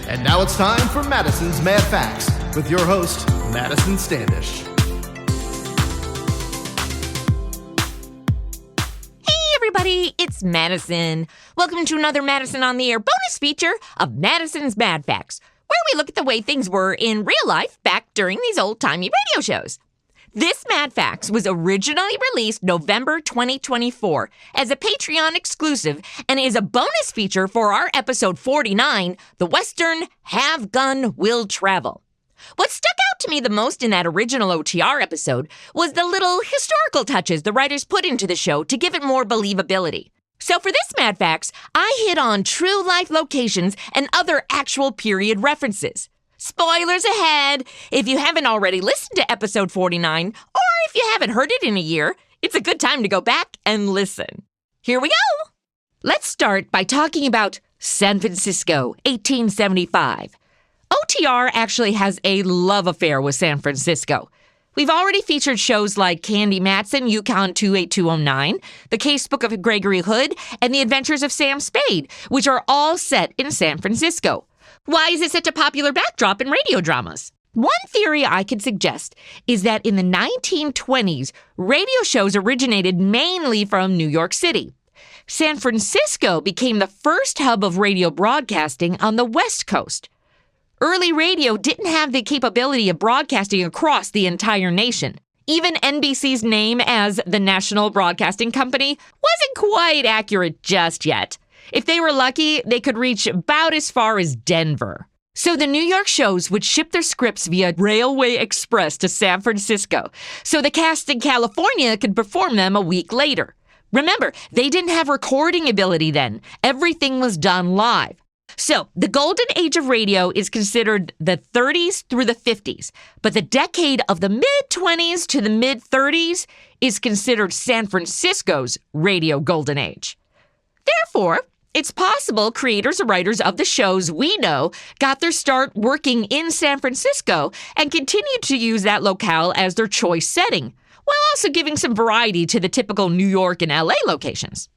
And now it's time for Madison's Mad Facts with your host, Madison Standish. Hey everybody, it's Madison. Welcome to another Madison on the Air bonus feature of Madison's Mad Facts, where we look at the way things were in real life back during these old-timey radio shows. This Mad Facts was originally released November 2024 as a Patreon exclusive and is a bonus feature for our episode 49, The Western Have Gun Will Travel. What stuck out to me the most in that original OTR episode was the little historical touches the writers put into the show to give it more believability. So for this Mad Facts, I hit on true life locations and other actual period references. Spoilers ahead! If you haven't already listened to episode 49, or if you haven't heard it in a year, it's a good time to go back and listen. Here we go! Let's start by talking about San Francisco, 1875. OTR actually has a love affair with San Francisco. We've already featured shows like Candy Matson, Yukon 28209, The Casebook of Gregory Hood, and The Adventures of Sam Spade, which are all set in San Francisco. Why is it such a popular backdrop in radio dramas? One theory I could suggest is that in the 1920s, radio shows originated mainly from New York City. San Francisco became the first hub of radio broadcasting on the West Coast. Early radio didn't have the capability of broadcasting across the entire nation. Even NBC's name as the National Broadcasting Company wasn't quite accurate just yet. If they were lucky, they could reach about as far as Denver. So the New York shows would ship their scripts via Railway Express to San Francisco, so the cast in California could perform them a week later. Remember, they didn't have recording ability then. Everything was done live. So the golden age of radio is considered the 30s through the 50s, but the decade of the mid-20s to the mid-30s is considered San Francisco's radio golden age. Therefore, it's possible creators or writers of the shows we know got their start working in San Francisco and continued to use that locale as their choice setting, while also giving some variety to the typical New York and LA locations.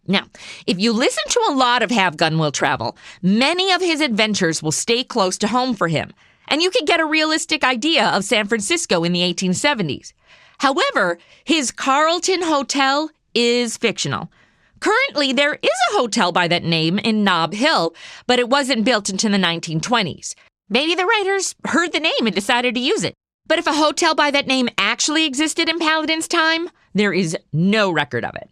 Now, if you listen to a lot of Have Gun Will Travel, many of his adventures will stay close to home for him, and you can get a realistic idea of San Francisco in the 1870s. However, his Carlton Hotel is fictional. Currently, there is a hotel by that name in Nob Hill, but it wasn't built until the 1920s. Maybe the writers heard the name and decided to use it. But if a hotel by that name actually existed in Paladin's time, there is no record of it.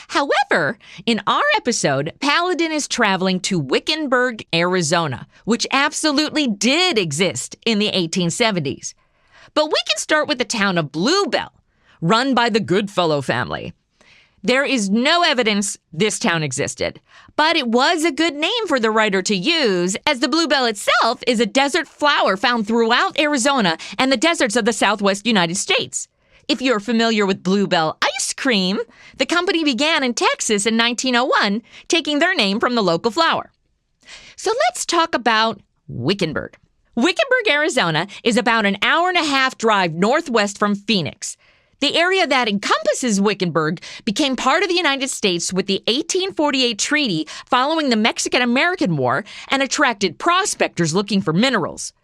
However, in our episode, Paladin is traveling to Wickenburg, Arizona, which absolutely did exist in the 1870s. But we can start with the town of Bluebell, run by the Goodfellow family. There is no evidence this town existed, but it was a good name for the writer to use, as the bluebell itself is a desert flower found throughout Arizona and the deserts of the southwest United States. If you're familiar with Bluebell ice cream, the company began in Texas in 1901, taking their name from the local flower. So let's talk about Wickenburg. Wickenburg, Arizona is about an hour-and-a-half drive northwest from Phoenix. The area that encompasses Wickenburg became part of the United States with the 1848 treaty following the Mexican-American War and attracted prospectors looking for minerals.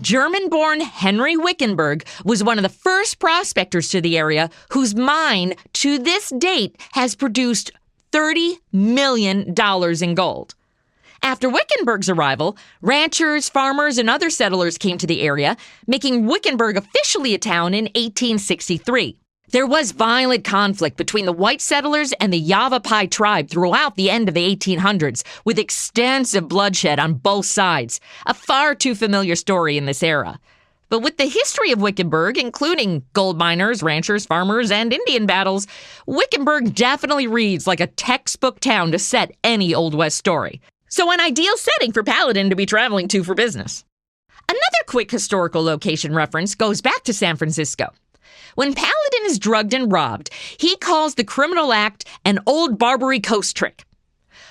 German-born Henry Wickenburg was one of the first prospectors to the area, whose mine, to this date, has produced $30 million in gold. After Wickenburg's arrival, ranchers, farmers, and other settlers came to the area, making Wickenburg officially a town in 1863. There was violent conflict between the white settlers and the Yavapai tribe throughout the end of the 1800s, with extensive bloodshed on both sides, a far too familiar story in this era. But with the history of Wickenburg, including gold miners, ranchers, farmers, and Indian battles, Wickenburg definitely reads like a textbook town to set any Old West story. So an ideal setting for Paladin to be traveling to for business. Another quick historical location reference goes back to San Francisco. When Paladin is drugged and robbed, he calls the criminal act an old Barbary Coast trick.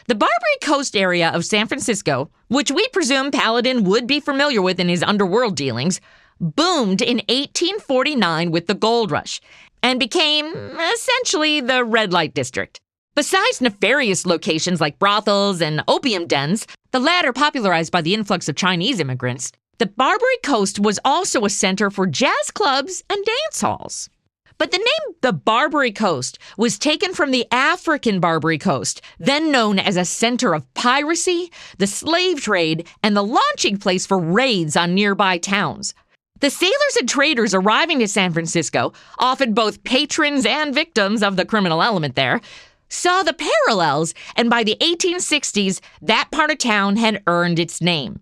The Barbary Coast area of San Francisco, which we presume Paladin would be familiar with in his underworld dealings, boomed in 1849 with the gold rush and became essentially the red light district. Besides nefarious locations like brothels and opium dens, the latter popularized by the influx of Chinese immigrants, the Barbary Coast was also a center for jazz clubs and dance halls. But the name the Barbary Coast was taken from the African Barbary Coast, then known as a center of piracy, the slave trade, and the launching place for raids on nearby towns. The sailors and traders arriving to San Francisco, often both patrons and victims of the criminal element there, saw the parallels, and by the 1860s, that part of town had earned its name.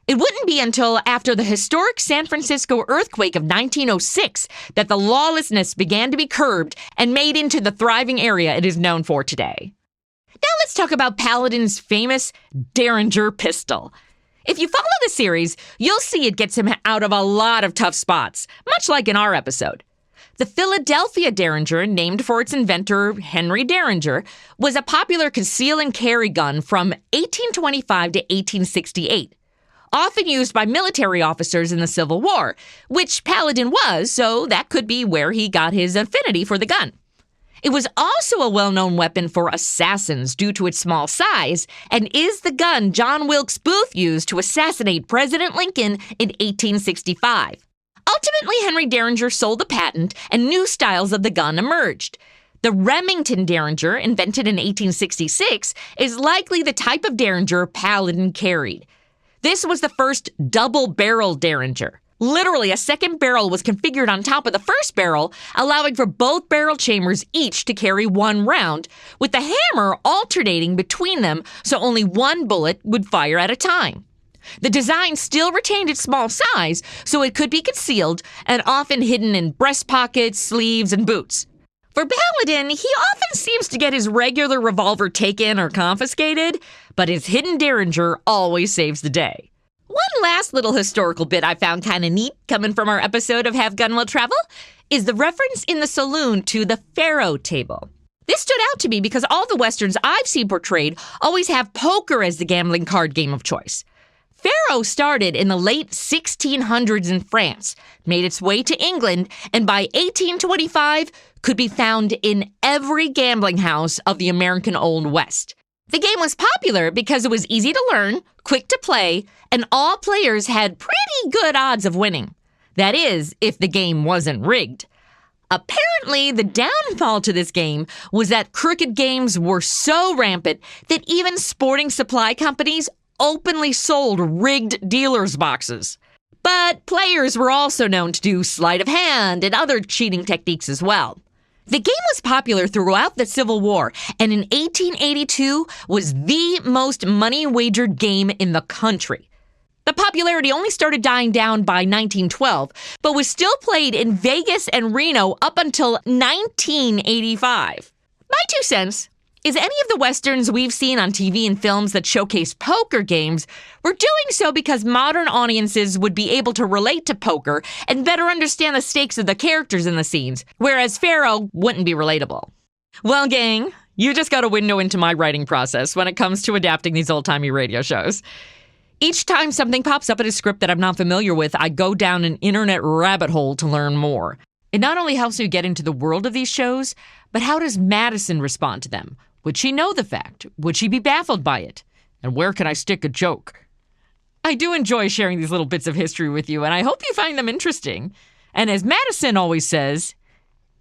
It wouldn't be until after the historic San Francisco earthquake of 1906 that the lawlessness began to be curbed and made into the thriving area it is known for today. Now let's talk about Paladin's famous Derringer pistol. If you follow the series, you'll see it gets him out of a lot of tough spots, much like in our episode. The Philadelphia Derringer, named for its inventor, Henry Derringer, was a popular conceal and carry gun from 1825 to 1868. Often used by military officers in the Civil War, which Paladin was, so that could be where he got his affinity for the gun. It was also a well-known weapon for assassins due to its small size, and is the gun John Wilkes Booth used to assassinate President Lincoln in 1865. Ultimately, Henry Derringer sold the patent, and new styles of the gun emerged. The Remington Derringer, invented in 1866, is likely the type of Derringer Paladin carried. This was the first double-barrel Derringer. Literally, a second barrel was configured on top of the first barrel, allowing for both barrel chambers each to carry one round, with the hammer alternating between them so only one bullet would fire at a time. The design still retained its small size, so it could be concealed and often hidden in breast pockets, sleeves, and boots. For Paladin, he often seems to get his regular revolver taken or confiscated, but his hidden Derringer always saves the day. One last little historical bit I found kind of neat coming from our episode of Have Gun Will Travel is the reference in the saloon to the faro table. This stood out to me because all the westerns I've seen portrayed always have poker as the gambling card game of choice. Faro started in the late 1600s in France, made its way to England, and by 1825 could be found in every gambling house of the American Old West. The game was popular because it was easy to learn, quick to play, and all players had pretty good odds of winning. That is, if the game wasn't rigged. Apparently, the downfall to this game was that crooked games were so rampant that even sporting supply companies openly sold rigged dealer's boxes. But players were also known to do sleight of hand and other cheating techniques as well. The game was popular throughout the Civil War, and in 1882 was the most money-wagered game in the country. The popularity only started dying down by 1912, but was still played in Vegas and Reno up until 1985. My 2 cents is any of the westerns we've seen on TV and films that showcase poker games were doing so because modern audiences would be able to relate to poker and better understand the stakes of the characters in the scenes, whereas Faro wouldn't be relatable. Well, gang, you just got a window into my writing process when it comes to adapting these old-timey radio shows. Each time something pops up in a script that I'm not familiar with, I go down an internet rabbit hole to learn more. It not only helps you get into the world of these shows, but how does Madison respond to them? Would she know the fact? Would she be baffled by it? And where can I stick a joke? I do enjoy sharing these little bits of history with you, and I hope you find them interesting. And as Madison always says,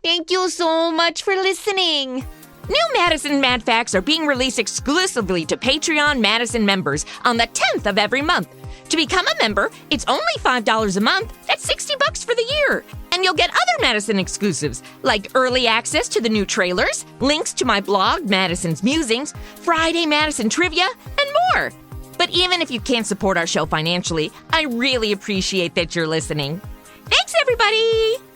thank you so much for listening. New Madison Mad Facts are being released exclusively to Patreon Madison members on the 10th of every month. To become a member, it's only $5 a month. That's $60 for the year. And you'll get other Madison exclusives, like early access to the new trailers, links to my blog, Madison's Musings, Friday Madison Trivia, and more. But even if you can't support our show financially, I really appreciate that you're listening. Thanks, everybody!